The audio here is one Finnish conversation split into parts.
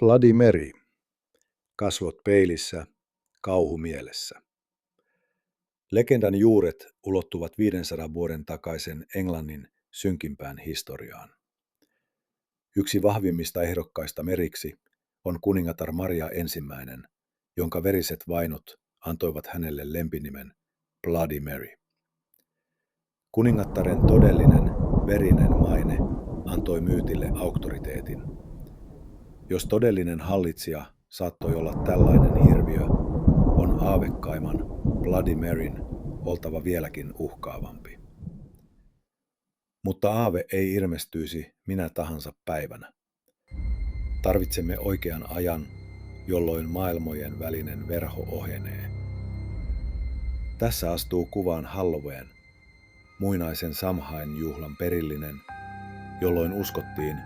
Bloody Mary. Kasvot peilissä, kauhu mielessä. Legendan juuret ulottuvat 500 vuoden takaisen Englannin synkimpään historiaan. Yksi vahvimmista ehdokkaista meriksi on kuningatar Maria I, jonka veriset vainot antoivat hänelle lempinimen Bloody Mary. Kuningattaren todellinen verinen maine antoi myytille auktoriteetin. Jos todellinen hallitsija saattoi olla tällainen hirviö, on aavekaiman Bloody Maryn oltava vieläkin uhkaavampi. Mutta aave ei ilmestyisi minä tahansa päivänä. Tarvitsemme oikean ajan, jolloin maailmojen välinen verho ohenee. Tässä astuu kuvaan Halloween, muinaisen Samhain-juhlan perillinen, jolloin uskottiin,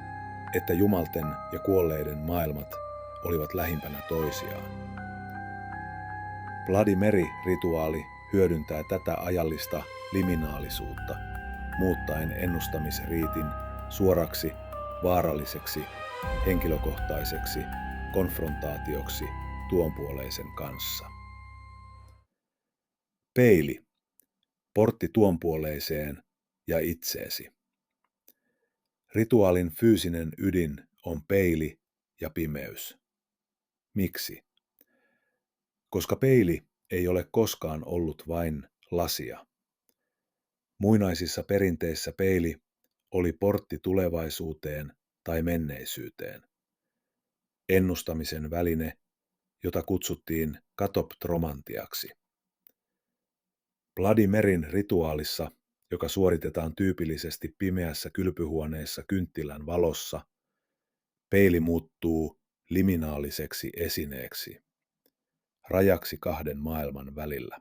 että jumalten ja kuolleiden maailmat olivat lähimpänä toisiaan. Bloody Mary-rituaali hyödyntää tätä ajallista liminaalisuutta, muuttaen ennustamisriitin suoraksi, vaaralliseksi, henkilökohtaiseksi konfrontaatioksi tuonpuoleisen kanssa. Peili. Portti tuonpuoleiseen ja itseesi. Rituaalin fyysinen ydin on peili ja pimeys. Miksi? Koska peili ei ole koskaan ollut vain lasia. Muinaisissa perinteissä peili oli portti tulevaisuuteen tai menneisyyteen. Ennustamisen väline, jota kutsuttiin katoptromantiaksi. Bloody Maryn rituaalissa, joka suoritetaan tyypillisesti pimeässä kylpyhuoneessa kynttilän valossa, peili muuttuu liminaaliseksi esineeksi, rajaksi kahden maailman välillä.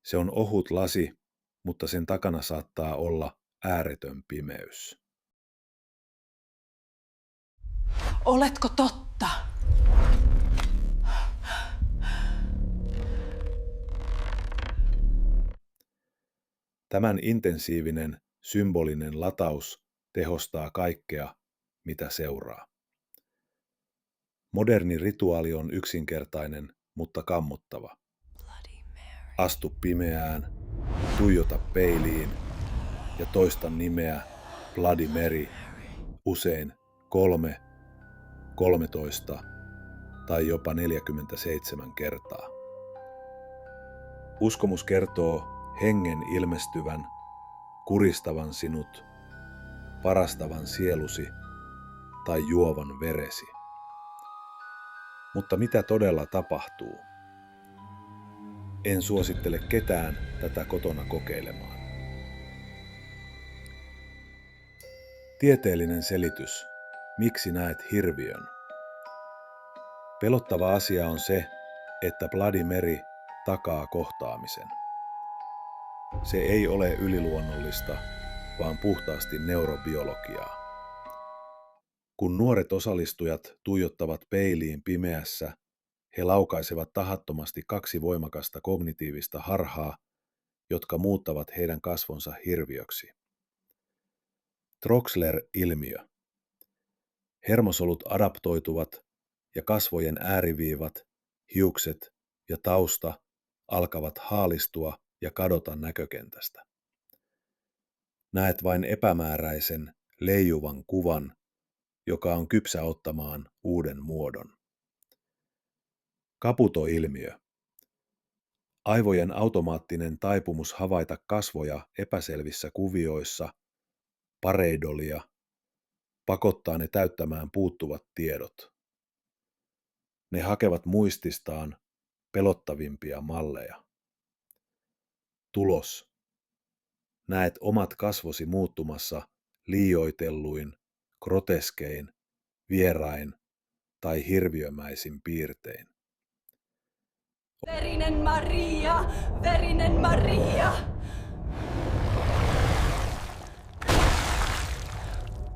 Se on ohut lasi, mutta sen takana saattaa olla ääretön pimeys. Oletko totta? Tämän intensiivinen, symbolinen lataus tehostaa kaikkea, mitä seuraa. Moderni rituaali on yksinkertainen, mutta kammottava. Astu pimeään, tuijota peiliin ja toista nimeä Bloody Mary usein 3, 13 tai jopa 47 kertaa. Uskomus kertoo hengen ilmestyvän, kuristavan sinut, varastavan sielusi tai juovan veresi. Mutta mitä todella tapahtuu? En suosittele ketään tätä kotona kokeilemaan. Tieteellinen selitys. Miksi näet hirviön? Pelottava asia on se, että Bloody Mary takaa kohtaamisen. Se ei ole yliluonnollista, vaan puhtaasti neurobiologiaa. Kun nuoret osallistujat tuijottavat peiliin pimeässä, he laukaisevat tahattomasti 2 voimakasta kognitiivista harhaa, jotka muuttavat heidän kasvonsa hirviöksi. Troxler-ilmiö. Hermosolut adaptoituvat ja kasvojen ääriviivat, hiukset ja tausta alkavat haalistua ja kadota näkökentästä. Näet vain epämääräisen, leijuvan kuvan, joka on kypsä ottamaan uuden muodon. Caputo-ilmiö. Aivojen automaattinen taipumus havaita kasvoja epäselvissä kuvioissa, pareidolia, pakottaa ne täyttämään puuttuvat tiedot. Ne hakevat muististaan pelottavimpia malleja. Tulos. Näet omat kasvosi muuttumassa liioitelluin, groteskein, vierain tai hirviömäisin piirtein. Verinen Maria! Verinen Maria!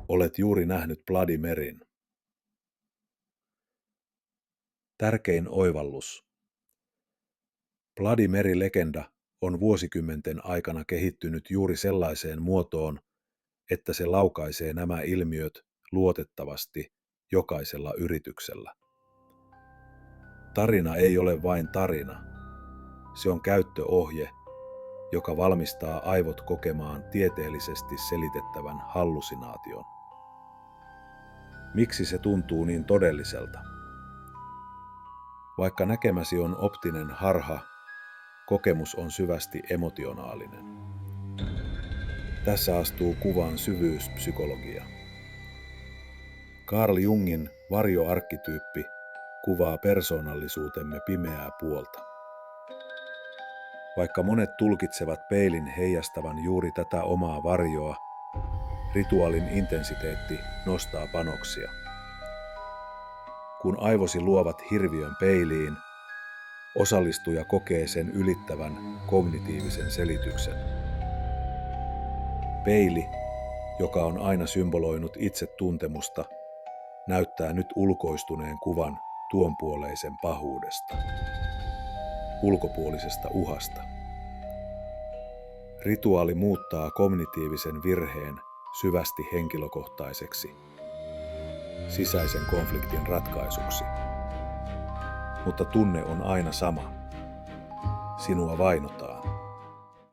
Olet juuri nähnyt Bloody Maryn. Tärkein oivallus. Bloody Mary-legenda on vuosikymmenten aikana kehittynyt juuri sellaiseen muotoon, että se laukaisee nämä ilmiöt luotettavasti jokaisella yrityksellä. Tarina ei ole vain tarina. Se on käyttöohje, joka valmistaa aivot kokemaan tieteellisesti selitettävän hallusinaation. Miksi se tuntuu niin todelliselta? Vaikka näkemäsi on optinen harha, kokemus on syvästi emotionaalinen. Tässä astuu kuvaan syvyyspsykologia. Carl Jungin varjoarkkityyppi kuvaa persoonallisuutemme pimeää puolta. Vaikka monet tulkitsevat peilin heijastavan juuri tätä omaa varjoa, rituaalin intensiteetti nostaa panoksia. Kun aivosi luovat hirviön peiliin, osallistuja kokee sen ylittävän kognitiivisen selityksen. Peili, joka on aina symboloinut itsetuntemusta, näyttää nyt ulkoistuneen kuvan tuonpuoleisen pahuudesta, ulkopuolisesta uhasta. Rituaali muuttaa kognitiivisen virheen syvästi henkilökohtaiseksi, sisäisen konfliktin ratkaisuksi. Mutta tunne on aina sama. Sinua vainotaan.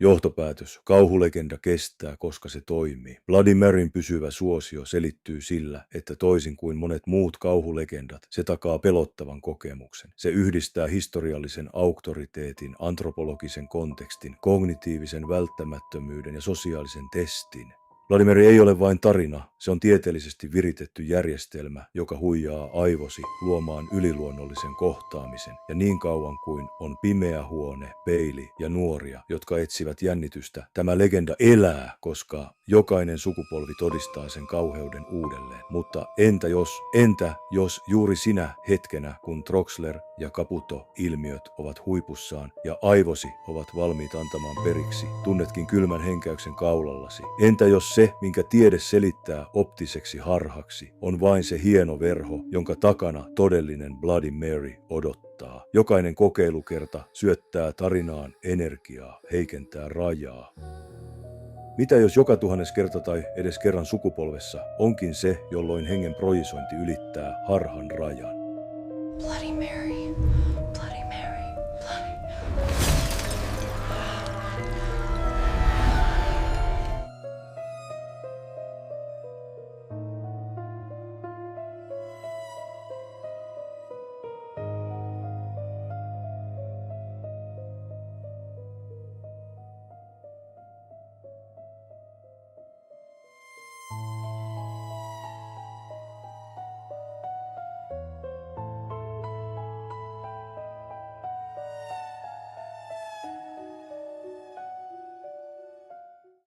Johtopäätös. Kauhulegenda kestää, koska se toimii. Bloody Maryn pysyvä suosio selittyy sillä, että toisin kuin monet muut kauhulegendat, se takaa pelottavan kokemuksen. Se yhdistää historiallisen auktoriteetin, antropologisen kontekstin, kognitiivisen välttämättömyyden ja sosiaalisen testin. Bloody Mary ei ole vain tarina, se on tieteellisesti viritetty järjestelmä, joka huijaa aivosi luomaan yliluonnollisen kohtaamisen. Ja niin kauan kuin on pimeä huone, peili ja nuoria, jotka etsivät jännitystä, tämä legenda elää, koska jokainen sukupolvi todistaa sen kauheuden uudelleen. Mutta entä jos juuri sinä hetkenä, kun Troxler ja Caputo-ilmiöt ovat huipussaan ja aivosi ovat valmiit antamaan periksi, tunnetkin kylmän henkäyksen kaulallasi? Entä jos se, minkä tiede selittää optiseksi harhaksi, on vain se hieno verho, jonka takana todellinen Bloody Mary odottaa? Jokainen kokeilukerta syöttää tarinaan energiaa, heikentää rajaa. Mitä jos joka 1000 kerta tai edes kerran sukupolvessa onkin se, jolloin hengen projisointi ylittää harhan rajan? Bloody Mary.